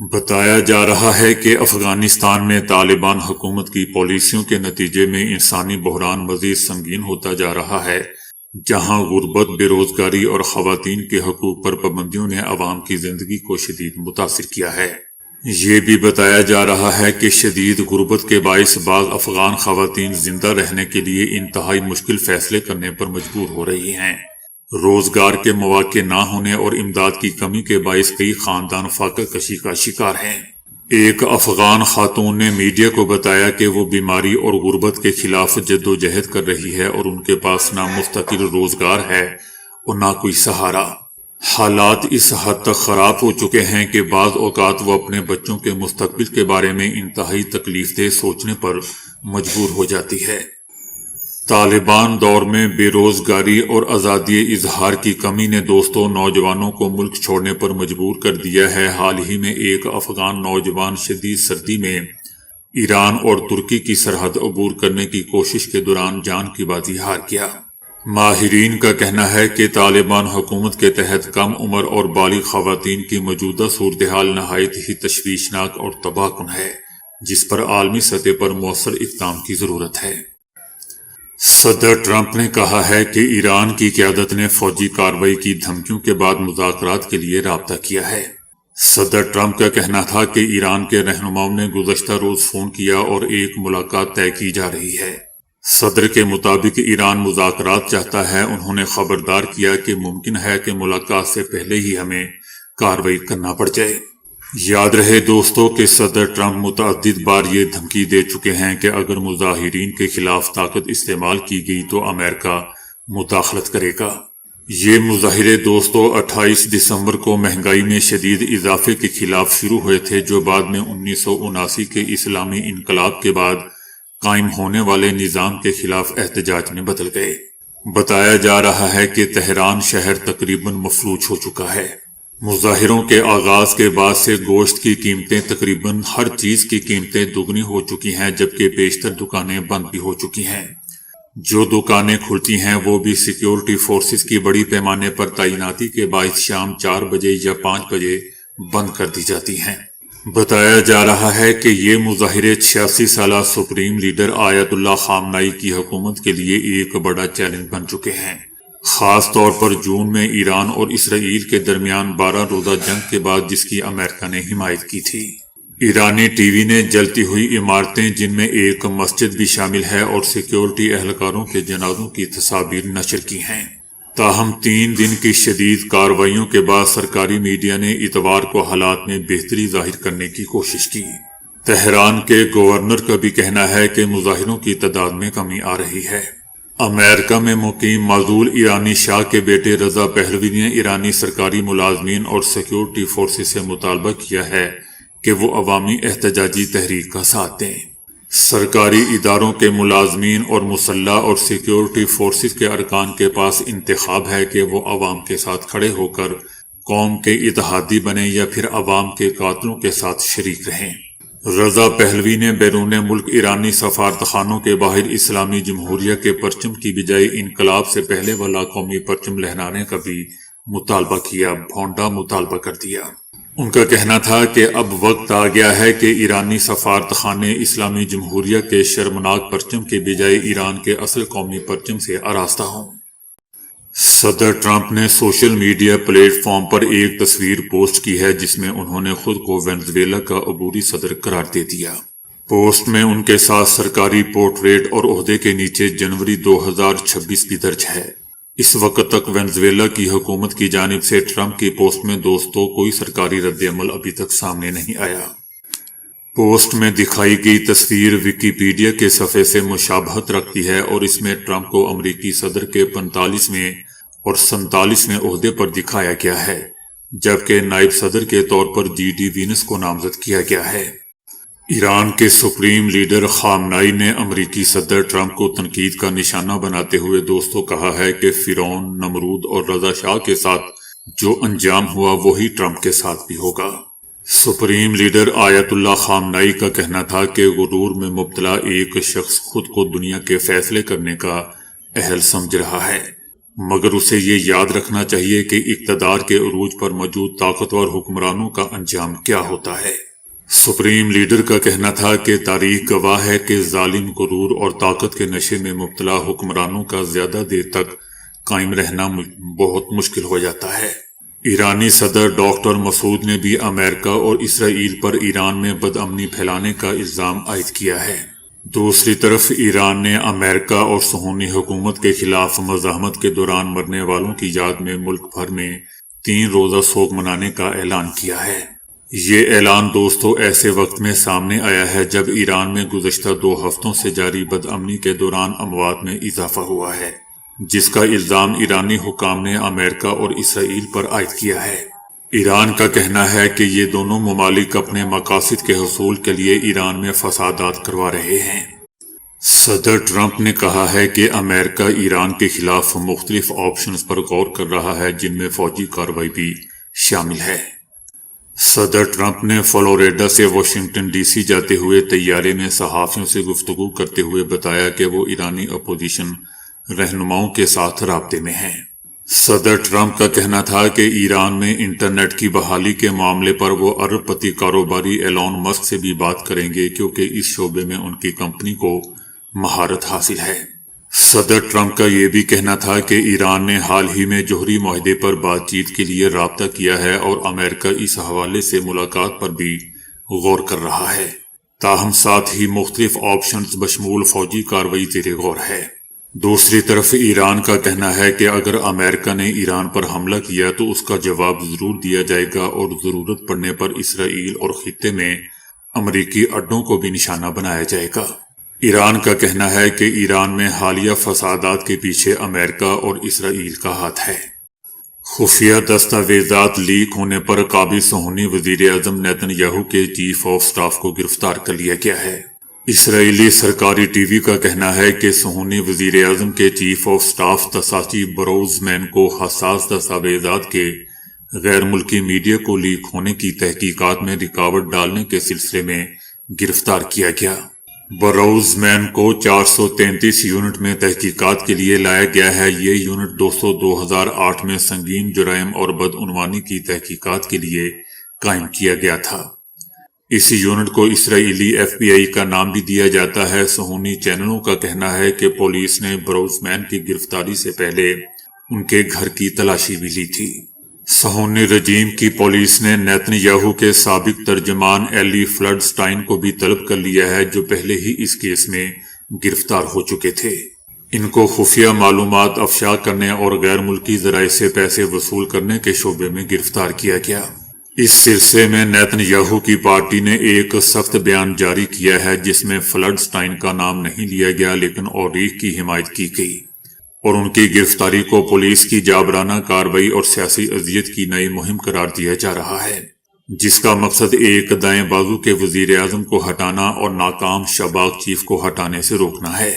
بتایا جا رہا ہے کہ افغانستان میں طالبان حکومت کی پالیسیوں کے نتیجے میں انسانی بحران مزید سنگین ہوتا جا رہا ہے، جہاں غربت، بے روزگاری اور خواتین کے حقوق پر پابندیوں نے عوام کی زندگی کو شدید متاثر کیا ہے۔ یہ بھی بتایا جا رہا ہے کہ شدید غربت کے باعث بعض افغان خواتین زندہ رہنے کے لیے انتہائی مشکل فیصلے کرنے پر مجبور ہو رہی ہیں۔ روزگار کے مواقع نہ ہونے اور امداد کی کمی کے باعث کئی خاندان فاقہ کشی کا شکار ہیں۔ ایک افغان خاتون نے میڈیا کو بتایا کہ وہ بیماری اور غربت کے خلاف جدوجہد کر رہی ہے اور ان کے پاس نہ مستقل روزگار ہے اور نہ کوئی سہارا۔ حالات اس حد تک خراب ہو چکے ہیں کہ بعض اوقات وہ اپنے بچوں کے مستقبل کے بارے میں انتہائی تکلیف دہ سوچنے پر مجبور ہو جاتی ہے۔ طالبان دور میں بے روزگاری اور آزادی اظہار کی کمی نے نوجوانوں کو ملک چھوڑنے پر مجبور کر دیا ہے۔ حال ہی میں ایک افغان نوجوان شدید سردی میں ایران اور ترکی کی سرحد عبور کرنے کی کوشش کے دوران جان کی بازی ہار گیا۔ ماہرین کا کہنا ہے کہ طالبان حکومت کے تحت کم عمر اور بالغ خواتین کی موجودہ صورتحال نہایت ہی تشویشناک اور تباہ کن ہے، جس پر عالمی سطح پر مؤثر اقدام کی ضرورت ہے۔ صدر ٹرمپ نے کہا ہے کہ ایران کی قیادت نے فوجی کارروائی کی دھمکیوں کے بعد مذاکرات کے لیے رابطہ کیا ہے۔ صدر ٹرمپ کا کہنا تھا کہ ایران کے رہنماؤں نے گزشتہ روز فون کیا اور ایک ملاقات طے کی جا رہی ہے۔ صدر کے مطابق ایران مذاکرات چاہتا ہے۔ انہوں نے خبردار کیا کہ ممکن ہے کہ ملاقات سے پہلے ہی ہمیں کارروائی کرنا پڑ جائے۔ یاد رہے دوستو کہ صدر ٹرمپ متعدد بار یہ دھمکی دے چکے ہیں کہ اگر مظاہرین کے خلاف طاقت استعمال کی گئی تو امریکہ مداخلت کرے گا۔ یہ مظاہرے دوستو 28 دسمبر کو مہنگائی میں شدید اضافے کے خلاف شروع ہوئے تھے، جو بعد میں 1979 کے اسلامی انقلاب کے بعد قائم ہونے والے نظام کے خلاف احتجاج میں بدل گئے۔ بتایا جا رہا ہے کہ تہران شہر تقریباً مفلوج ہو چکا ہے۔ مظاہروں کے آغاز کے بعد سے گوشت کی قیمتیں تقریباً ہر چیز کی قیمتیں دگنی ہو چکی ہیں، جبکہ بیشتر دکانیں بند بھی ہو چکی ہیں۔ جو دکانیں کھلتی ہیں وہ بھی سیکیورٹی فورسز کی بڑی پیمانے پر تعیناتی کے باعث شام 4 بجے یا 5 بجے بند کر دی جاتی ہیں۔ بتایا جا رہا ہے کہ یہ مظاہرے 86 سالہ سپریم لیڈر آیت اللہ خامنائی کی حکومت کے لیے ایک بڑا چیلنج بن چکے ہیں، خاص طور پر جون میں ایران اور اسرائیل کے درمیان 12 روزہ جنگ کے بعد، جس کی امریکہ نے حمایت کی تھی۔ ایرانی ٹی وی نے جلتی ہوئی عمارتیں، جن میں ایک مسجد بھی شامل ہے، اور سیکیورٹی اہلکاروں کے جنازوں کی تصاویر نشر کی ہیں۔ تاہم 3 دن کی شدید کارروائیوں کے بعد سرکاری میڈیا نے اتوار کو حالات میں بہتری ظاہر کرنے کی کوشش کی۔ تہران کے گورنر کا بھی کہنا ہے کہ مظاہروں کی تعداد میں کمی آ رہی ہے۔ امریکہ میں مقیم معزول ایرانی شاہ کے بیٹے رضا پہلوی نے ایرانی سرکاری ملازمین اور سیکیورٹی فورسز سے مطالبہ کیا ہے کہ وہ عوامی احتجاجی تحریک کا ساتھ دیں۔ سرکاری اداروں کے ملازمین اور مسلح اور سیکیورٹی فورسز کے ارکان کے پاس انتخاب ہے کہ وہ عوام کے ساتھ کھڑے ہو کر قوم کے اتحادی بنیں یا پھر عوام کے قاتلوں کے ساتھ شریک رہیں۔ رضا پہلوی نے بیرون ملک ایرانی سفارتخانوں کے باہر اسلامی جمہوریہ کے پرچم کی بجائے انقلاب سے پہلے والا قومی پرچم لہرانے کا بھی مطالبہ کیا، بھونڈا مطالبہ کر دیا۔ ان کا کہنا تھا کہ اب وقت آ گیا ہے کہ ایرانی سفارتخانے اسلامی جمہوریہ کے شرمناک پرچم کے بجائے ایران کے اصل قومی پرچم سے آراستہ ہوں۔ صدر ٹرمپ نے سوشل میڈیا پلیٹ فارم پر ایک تصویر پوسٹ کی ہے، جس میں انہوں نے خود کو وینزویلا کا عبوری صدر قرار دے دیا۔ پوسٹ میں ان کے ساتھ سرکاری پورٹریٹ اور عہدے کے نیچے جنوری 2026 بھی درج ہے۔ اس وقت تک وینزویلا کی حکومت کی جانب سے ٹرمپ کی پوسٹ میں دوستوں کوئی سرکاری رد عمل ابھی تک سامنے نہیں آیا۔ پوسٹ میں دکھائی گئی تصویر ویکیپیڈیا کے صفحے سے مشابہت رکھتی ہے اور اس میں ٹرمپ کو امریکی صدر کے 45ویں اور 47ویں عہدے پر دکھایا گیا ہے، جبکہ نائب صدر کے طور پر جی ڈی وینس کو نامزد کیا گیا ہے۔ ایران کے سپریم لیڈر خامنائی نے امریکی صدر ٹرمپ کو تنقید کا نشانہ بناتے ہوئے دوستوں کہا ہے کہ فرعون، نمرود اور رضا شاہ کے ساتھ جو انجام ہوا وہی ٹرمپ کے ساتھ بھی ہوگا۔ سپریم لیڈر آیت اللہ خامنائی کا کہنا تھا کہ غرور میں مبتلا ایک شخص خود کو دنیا کے فیصلے کرنے کا اہل سمجھ رہا ہے۔ مگر اسے یہ یاد رکھنا چاہیے کہ اقتدار کے عروج پر موجود طاقتور حکمرانوں کا انجام کیا ہوتا ہے۔ سپریم لیڈر کا کہنا تھا کہ تاریخ گواہ ہے کہ ظالم غرور اور طاقت کے نشے میں مبتلا حکمرانوں کا زیادہ دیر تک قائم رہنا بہت مشکل ہو جاتا ہے۔ ایرانی صدر ڈاکٹر مسعود نے بھی امریکہ اور اسرائیل پر ایران میں بدامنی پھیلانے کا الزام عائد کیا ہے۔ دوسری طرف ایران نے امریکہ اور صہیونی حکومت کے خلاف مزاحمت کے دوران مرنے والوں کی یاد میں ملک بھر میں 3 روزہ سوگ منانے کا اعلان کیا ہے۔ یہ اعلان دوستو ایسے وقت میں سامنے آیا ہے جب ایران میں گزشتہ 2 ہفتوں سے جاری بدامنی کے دوران اموات میں اضافہ ہوا ہے، جس کا الزام ایرانی حکام نے امریکہ اور اسرائیل پر عائد کیا ہے۔ ایران کا کہنا ہے کہ یہ دونوں ممالک اپنے مقاصد کے حصول کے لیے ایران میں فسادات کروا رہے ہیں۔ صدر ٹرمپ نے کہا ہے کہ امریکہ ایران کے خلاف مختلف آپشنز پر غور کر رہا ہے جن میں فوجی کارروائی بھی شامل ہے۔ صدر ٹرمپ نے فلوریڈا سے واشنگٹن ڈی سی جاتے ہوئے طیارے میں صحافیوں سے گفتگو کرتے ہوئے بتایا کہ وہ ایرانی اپوزیشن رہنماؤں کے ساتھ رابطے میں ہیں۔ صدر ٹرمپ کا کہنا تھا کہ ایران میں انٹرنیٹ کی بحالی کے معاملے پر وہ ارب پتی کاروباری ایلون مسک سے بھی بات کریں گے کیونکہ اس شعبے میں ان کی کمپنی کو مہارت حاصل ہے۔ صدر ٹرمپ کا یہ بھی کہنا تھا کہ ایران نے حال ہی میں جوہری معاہدے پر بات چیت کے لیے رابطہ کیا ہے اور امریکہ اس حوالے سے ملاقات پر بھی غور کر رہا ہے، تاہم ساتھ ہی مختلف آپشنز بشمول فوجی کارروائی زیر غور ہے۔ دوسری طرف ایران کا کہنا ہے کہ اگر امریکہ نے ایران پر حملہ کیا تو اس کا جواب ضرور دیا جائے گا اور ضرورت پڑنے پر اسرائیل اور خطے میں امریکی اڈوں کو بھی نشانہ بنایا جائے گا۔ ایران کا کہنا ہے کہ ایران میں حالیہ فسادات کے پیچھے امریکہ اور اسرائیل کا ہاتھ ہے۔ خفیہ دستاویزات لیک ہونے پر قابض صہیونی وزیر اعظم نیتن یاہو کے چیف آف سٹاف کو گرفتار کر لیا گیا ہے۔ اسرائیلی سرکاری ٹی وی کا کہنا ہے کہ صہیونی وزیر اعظم کے چیف آف سٹاف تساچی بروزمین کو حساس دستاویزات کے غیر ملکی میڈیا کو لیک ہونے کی تحقیقات میں رکاوٹ ڈالنے کے سلسلے میں گرفتار کیا گیا۔ بروزمین کو 433 یونٹ میں تحقیقات کے لیے لایا گیا ہے۔ یہ یونٹ 2008 میں سنگین جرائم اور بدعنوانی کی تحقیقات کے لیے قائم کیا گیا تھا۔ اس یونٹ کو اسرائیلی ایف بی آئی کا نام بھی دیا جاتا ہے۔ صہیونی چینلوں کا کہنا ہے کہ پولیس نے بروزمین کی گرفتاری سے پہلے ان کے گھر کی تلاشی بھی لی تھی۔ صہیونی رجیم کی پولیس نے نیتن یاہو کے سابق ترجمان ایلی فلڈ سٹائن کو بھی طلب کر لیا ہے جو پہلے ہی اس کیس میں گرفتار ہو چکے تھے۔ ان کو خفیہ معلومات افشا کرنے اور غیر ملکی ذرائع سے پیسے وصول کرنے کے شعبے میں گرفتار کیا گیا۔ اس سلسلے میں نیتن یاہو کی پارٹی نے ایک سخت بیان جاری کیا ہے جس میں فلڈ سٹائن کا نام نہیں لیا گیا لیکن اوریخ کی حمایت کی گئی اور ان کی گرفتاری کو پولیس کی جابرانہ کارروائی اور سیاسی اذیت کی نئی مہم قرار دیا جا رہا ہے، جس کا مقصد ایک دائیں بازو کے وزیر اعظم کو ہٹانا اور ناکام شباک چیف کو ہٹانے سے روکنا ہے۔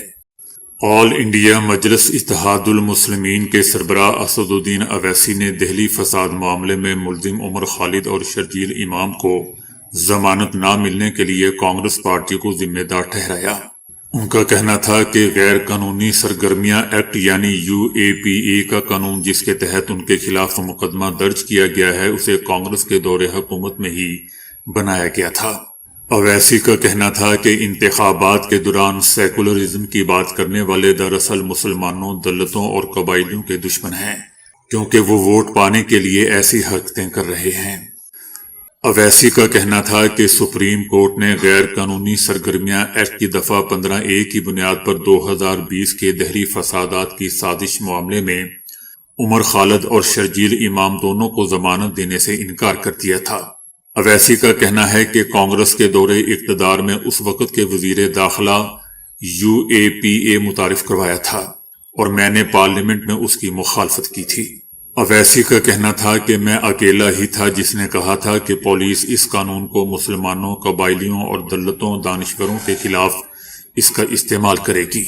آل انڈیا مجلس اتحاد المسلمین کے سربراہ اسد الدین اویسی نے دہلی فساد معاملے میں ملزم عمر خالد اور شرجیل امام کو ضمانت نہ ملنے کے لیے کانگریس پارٹی کو ذمہ دار ٹھہرایا۔ ان کا کہنا تھا کہ غیر قانونی سرگرمیاں ایکٹ یعنی UAPA کا قانون جس کے تحت ان کے خلاف مقدمہ درج کیا گیا ہے اسے کانگریس کے دور حکومت میں ہی بنایا گیا تھا۔ اویسی کا کہنا تھا کہ انتخابات کے دوران سیکولرزم کی بات کرنے والے دراصل مسلمانوں، دلتوں اور قبائلیوں کے دشمن ہیں کیونکہ وہ ووٹ پانے کے لیے ایسی حرکتیں کر رہے ہیں۔ اویسی کا کہنا تھا کہ سپریم کورٹ نے غیر قانونی سرگرمیاں ایکٹ کی دفعہ 15A کی بنیاد پر 2020 کے دہلی فسادات کی سازش معاملے میں عمر خالد اور شرجیل امام دونوں کو ضمانت دینے سے انکار کر دیا تھا۔ اویسی کا کہنا ہے کہ کانگریس کے دور اقتدار میں اس وقت کے وزیر داخلہ UAPA متعارف کروایا تھا اور میں نے پارلیمنٹ میں اس کی مخالفت کی تھی۔ اویسی کا کہنا تھا کہ میں اکیلا ہی تھا جس نے کہا تھا کہ پولیس اس قانون کو مسلمانوں، قبائلیوں اور دلتوں دانشوروں کے خلاف اس کا استعمال کرے گی۔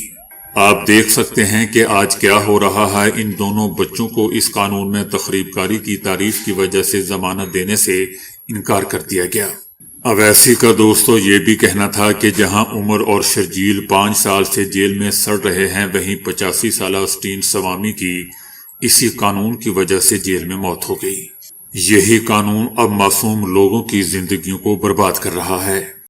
آپ دیکھ سکتے ہیں کہ آج کیا ہو رہا ہے۔ ان دونوں بچوں کو اس قانون میں تخریب کاری کی تعریف کی وجہ سے ضمانت دینے سے انکار کر دیا گیا۔ اویسی کا دوستو یہ بھی کہنا تھا کہ جہاں عمر اور شرجیل 5 سال سے جیل میں سڑ رہے ہیں وہیں 85 سالہ اسٹین سوامی کی اسی قانون کی وجہ سے جیل میں موت ہو گئی۔ یہی قانون اب معصوم لوگوں کی زندگیوں کو برباد کر رہا ہے۔